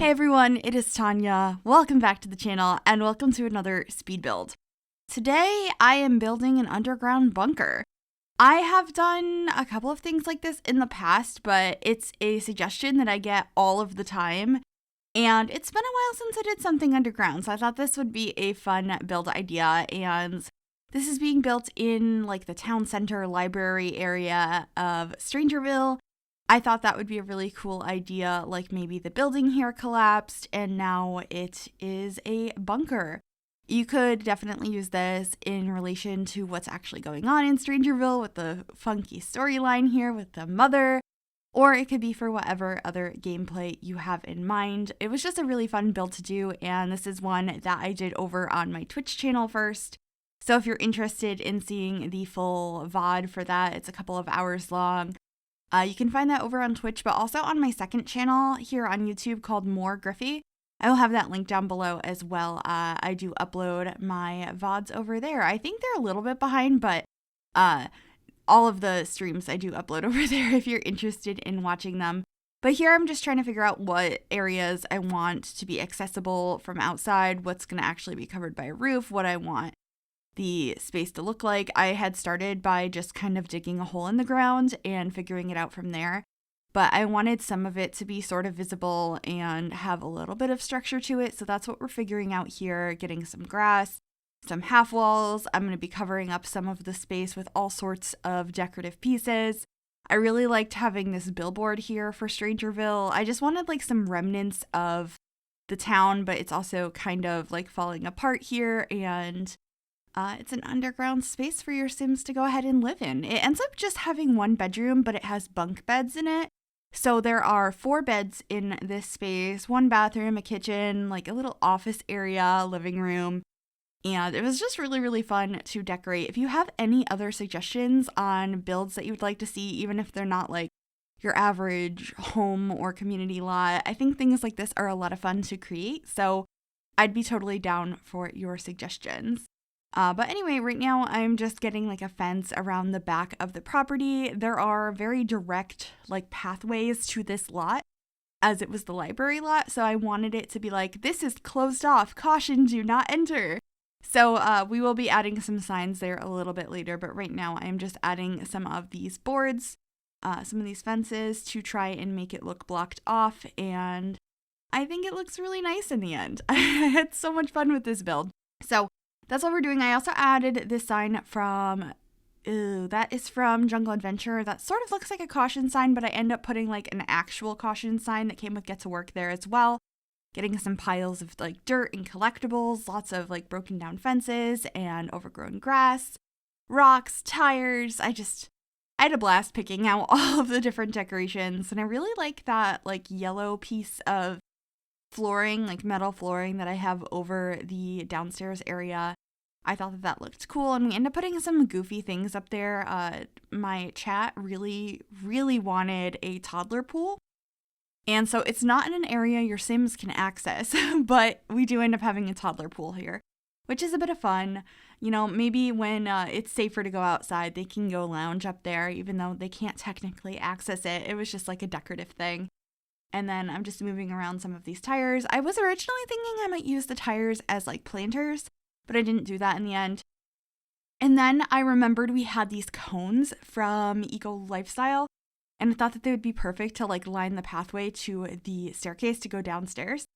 Hey everyone, it is Tanya. Welcome back to the channel and welcome to another speed build. Today I am building an underground bunker. I have done a couple of things like this in the past, but it's a suggestion that I get all of the time. And it's been a while since I did something underground, so I thought this would be a fun build idea. And this is being built in like the town center library area of Strangerville. I thought that would be a really cool idea, like maybe the building here collapsed and now it is a bunker. You could definitely use this in relation to what's actually going on in Strangerville with the funky storyline here with the mother, or it could be for whatever other gameplay you have in mind. It was just a really fun build to do, and this is one that I did over on my Twitch channel first. So if you're interested in seeing the full VOD for that, it's a couple of hours long. You can find that over on Twitch, but also on my second channel here on YouTube called More Gryphi. I will have that link down below as well. I do upload my VODs over there. I think they're a little bit behind, but all of the streams I do upload over there if you're interested in watching them. But here I'm just trying to figure out what areas I want to be accessible from outside, what's going to actually be covered by a roof, what I want the space to look like. I had started by just kind of digging a hole in the ground and figuring it out from there, but I wanted some of it to be sort of visible and have a little bit of structure to it, so that's what we're figuring out here, getting some grass, some half walls. I'm going to be covering up some of the space with all sorts of decorative pieces. I really liked having this billboard here for Strangerville. I just wanted like some remnants of the town, but it's also kind of like falling apart here, and it's an underground space for your Sims to go ahead and live in. It ends up just having one bedroom, but it has bunk beds in it. So there are 4 beds in this space, 1 bathroom, a kitchen, like a little office area, living room. And it was just really, really fun to decorate. If you have any other suggestions on builds that you would like to see, even if they're not like your average home or community lot, I think things like this are a lot of fun to create. So I'd be totally down for your suggestions. But anyway, right now I'm just getting like a fence around the back of the property. There are very direct like pathways to this lot, as it was the library lot. So I wanted it to be like, this is closed off, caution, do not enter. So we will be adding some signs there a little bit later. But right now I'm just adding some of these boards, some of these fences to try and make it look blocked off. And I think it looks really nice in the end. I had so much fun with this build. So that's what we're doing. I also added this sign from, that is from Jungle Adventure. That sort of looks like a caution sign, but I end up putting like an actual caution sign that came with Get to Work there as well. Getting some piles of like dirt and collectibles, lots of like broken down fences and overgrown grass, rocks, tires. I had a blast picking out all of the different decorations, and I really like that like yellow piece of flooring, like metal flooring that I have over the downstairs area. I thought that looked cool, and we ended up putting some goofy things up there. My chat really, really wanted a toddler pool, and so it's not in an area your Sims can access, but we do end up having a toddler pool here, which is a bit of fun. You know, maybe when it's safer to go outside, they can go lounge up there, even though they can't technically access it. It was just like a decorative thing. And then I'm just moving around some of these tires. I was originally thinking I might use the tires as like planters, but I didn't do that in the end. And then I remembered we had these cones from Eco Lifestyle, and I thought that they would be perfect to like line the pathway to the staircase to go downstairs.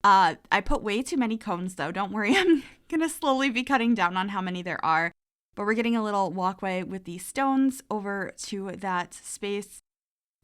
I put way too many cones though, don't worry. I'm gonna slowly be cutting down on how many there are, but we're getting a little walkway with these stones over to that space.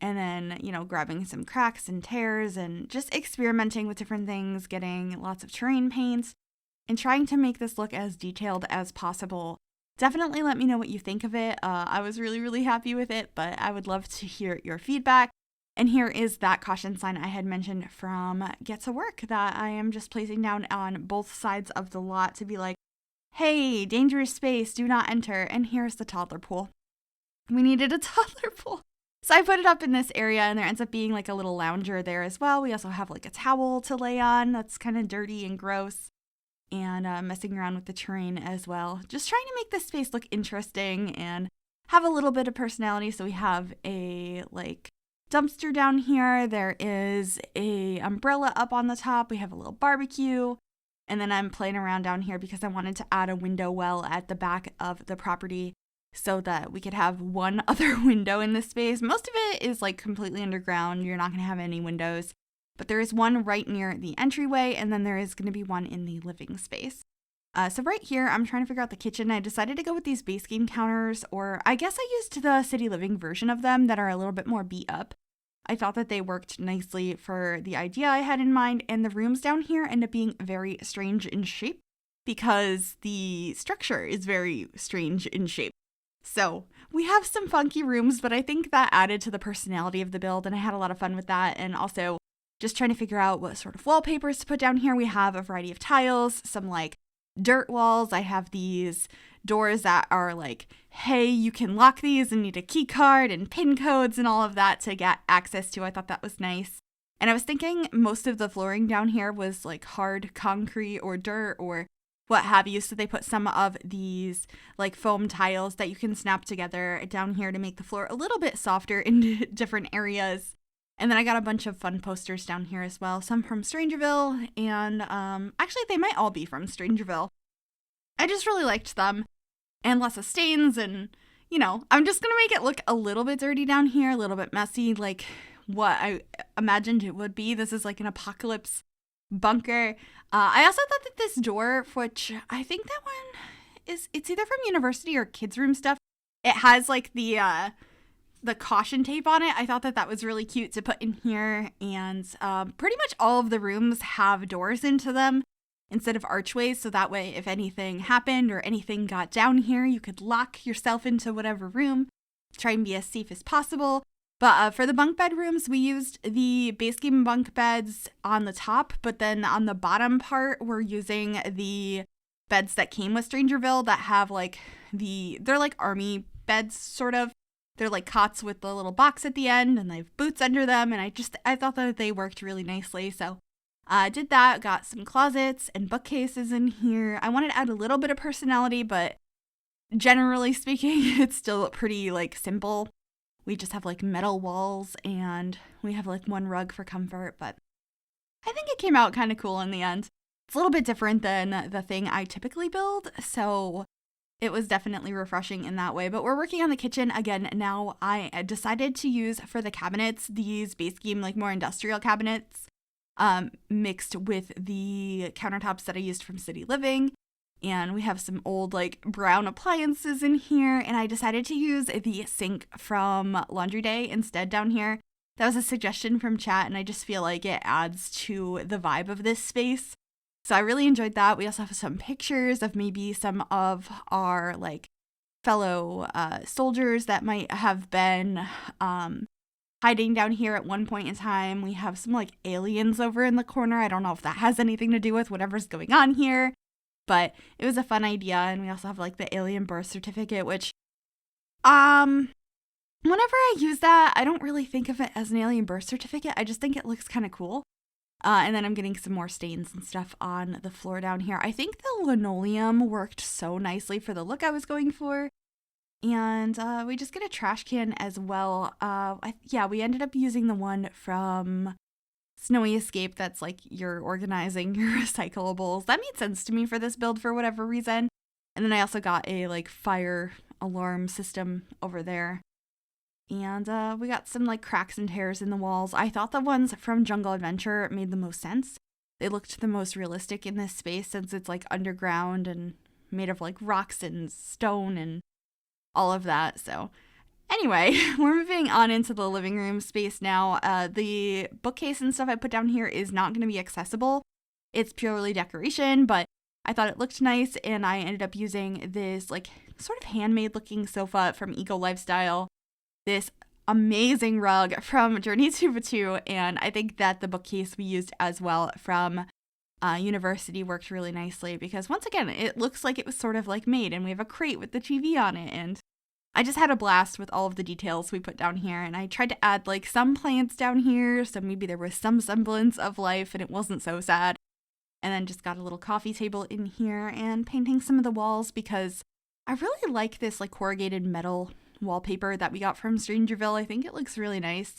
And then, you know, grabbing some cracks and tears and just experimenting with different things, getting lots of terrain paint and trying to make this look as detailed as possible. Definitely let me know what you think of it. I was really, really happy with it, but I would love to hear your feedback. And here is that caution sign I had mentioned from Get to Work that I am just placing down on both sides of the lot to be like, hey, dangerous space, do not enter. And here's the toddler pool. We needed a toddler pool. So I put it up in this area, and there ends up being like a little lounger there as well. We also have like a towel to lay on that's kind of dirty and gross, and messing around with the terrain as well. Just trying to make this space look interesting and have a little bit of personality. So we have a like dumpster down here. There is a umbrella up on the top. We have a little barbecue. And then I'm playing around down here because I wanted to add a window well at the back of the property so that we could have one other window in this space. Most of it is like completely underground. You're not going to have any windows, but there is one right near the entryway, and then there is going to be one in the living space. So right here, I'm trying to figure out the kitchen. I decided to go with these base game counters, or I guess I used the city living version of them that are a little bit more beat up. I thought that they worked nicely for the idea I had in mind, and the rooms down here end up being very strange in shape because the structure is very strange in shape. So we have some funky rooms, but I think that added to the personality of the build, and I had a lot of fun with that. And also just trying to figure out what sort of wallpapers to put down here. We have a variety of tiles, some like dirt walls. I have these doors that are like, hey, you can lock these and need a key card and pin codes and all of that to get access to. I thought that was nice. And I was thinking most of the flooring down here was like hard concrete or dirt or what have you. So they put some of these like foam tiles that you can snap together down here to make the floor a little bit softer in different areas. And then I got a bunch of fun posters down here as well. Some from Strangerville, and actually they might all be from Strangerville. I just really liked them. And lots of stains, and, you know, I'm just going to make it look a little bit dirty down here, a little bit messy, like what I imagined it would be. This is like an apocalypse bunker. I also thought that this door, which I think that one it's either from university or kids' room stuff. It has like the caution tape on it. I thought that that was really cute to put in here, and pretty much all of the rooms have doors into them instead of archways, so that way if anything happened or anything got down here, you could lock yourself into whatever room, try and be as safe as possible. But for the bunk bedrooms, we used the base game bunk beds on the top, but then on the bottom part, we're using the beds that came with Strangerville that have like they're like army beds, sort of. They're like cots with the little box at the end, and they have boots under them, and I thought that they worked really nicely, so I did that, got some closets and bookcases in here. I wanted to add a little bit of personality, but generally speaking, it's still pretty like simple. We just have like metal walls, and we have like one rug for comfort, but I think it came out kind of cool in the end. It's a little bit different than the thing I typically build, so it was definitely refreshing in that way. But we're working on the kitchen again now. I decided to use for the cabinets these base game like more industrial cabinets mixed with the countertops that I used from City Living. And we have some old like brown appliances in here, and I decided to use the sink from Laundry Day instead down here. That was a suggestion from chat, and I just feel like it adds to the vibe of this space. So I really enjoyed that. We also have some pictures of maybe some of our like fellow soldiers that might have been hiding down here at one point in time. We have some like aliens over in the corner. I don't know if that has anything to do with whatever's going on here, but it was a fun idea. And we also have like the alien birth certificate, which whenever I use that, I don't really think of it as an alien birth certificate. I just think it looks kind of cool. And then I'm getting some more stains and stuff on the floor down here. I think the linoleum worked so nicely for the look I was going for. And we just get a trash can as well. We ended up using the one from Snowy Escape that's like you're organizing your recyclables. That made sense to me for this build for whatever reason. And then I also got a like fire alarm system over there. And we got some like cracks and tears in the walls. I thought the ones from Jungle Adventure made the most sense. They looked the most realistic in this space since it's like underground and made of like rocks and stone and all of that. So anyway, we're moving on into the living room space now. The bookcase and stuff I put down here is not going to be accessible. It's purely decoration, but I thought it looked nice, and I ended up using this like sort of handmade looking sofa from Eco Lifestyle. This amazing rug from Journey to Batu, and I think that the bookcase we used as well from University worked really nicely because once again, it looks like it was sort of like made, and we have a crate with the TV on it, and I just had a blast with all of the details we put down here, and I tried to add like some plants down here, so maybe there was some semblance of life and it wasn't so sad. And then just got a little coffee table in here and painting some of the walls because I really like this like corrugated metal wallpaper that we got from Strangerville. I think it looks really nice.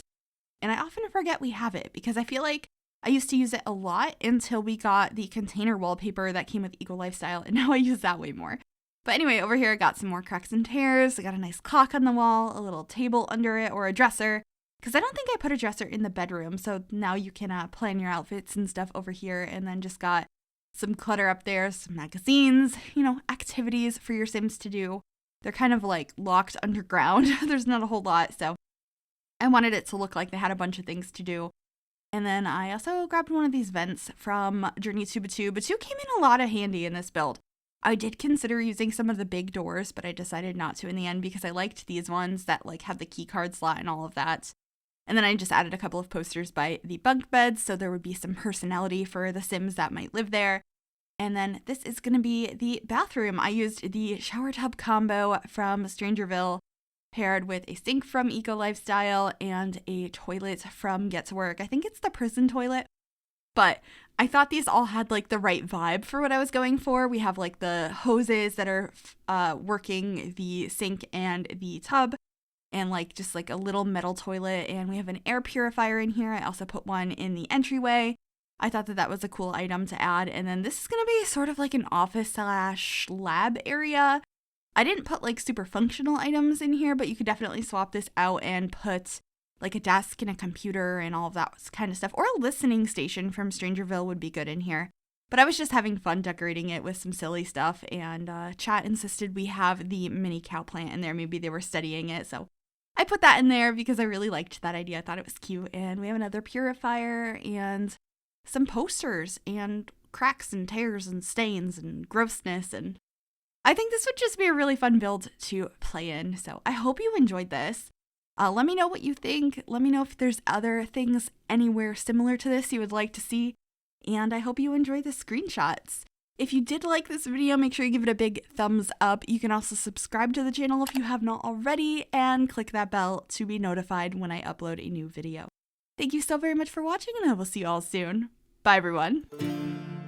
And I often forget we have it because I feel like I used to use it a lot until we got the container wallpaper that came with Eco Lifestyle, and now I use that way more. But anyway, over here I got some more cracks and tears. I got a nice clock on the wall, a little table under it, or a dresser, because I don't think I put a dresser in the bedroom, so now you can plan your outfits and stuff over here, and then just got some clutter up there, some magazines, activities for your Sims to do. They're kind of like locked underground. There's not a whole lot, so I wanted it to look like they had a bunch of things to do. And then I also grabbed one of these vents from Journey to Batu. Batu came in a lot of handy in this build. I did consider using some of the big doors, but I decided not to in the end because I liked these ones that like have the key card slot and all of that. And then I just added a couple of posters by the bunk beds, so there would be some personality for the Sims that might live there. And then this is going to be the bathroom. I used the shower tub combo from Strangerville, paired with a sink from Eco Lifestyle and a toilet from Get to Work. I think it's the prison toilet, but I thought these all had like the right vibe for what I was going for. We have like the hoses that are working the sink and the tub, and like just like a little metal toilet, and we have an air purifier in here. I also put one in the entryway. I thought that was a cool item to add. And then this is going to be sort of like an office / lab area. I didn't put like super functional items in here, but you could definitely swap this out and put like a desk and a computer and all of that kind of stuff. Or a listening station from Strangerville would be good in here. But I was just having fun decorating it with some silly stuff, and chat insisted we have the mini cow plant in there. Maybe they were studying it, so I put that in there because I really liked that idea. I thought it was cute. And we have another purifier and some posters and cracks and tears and stains and grossness, and I think this would just be a really fun build to play in. So I hope you enjoyed this. Let me know what you think. Let me know if there's other things anywhere similar to this you would like to see. And I hope you enjoy the screenshots. If you did like this video, make sure you give it a big thumbs up. You can also subscribe to the channel if you have not already, and click that bell to be notified when I upload a new video. Thank you so very much for watching, and I will see you all soon. Bye, everyone.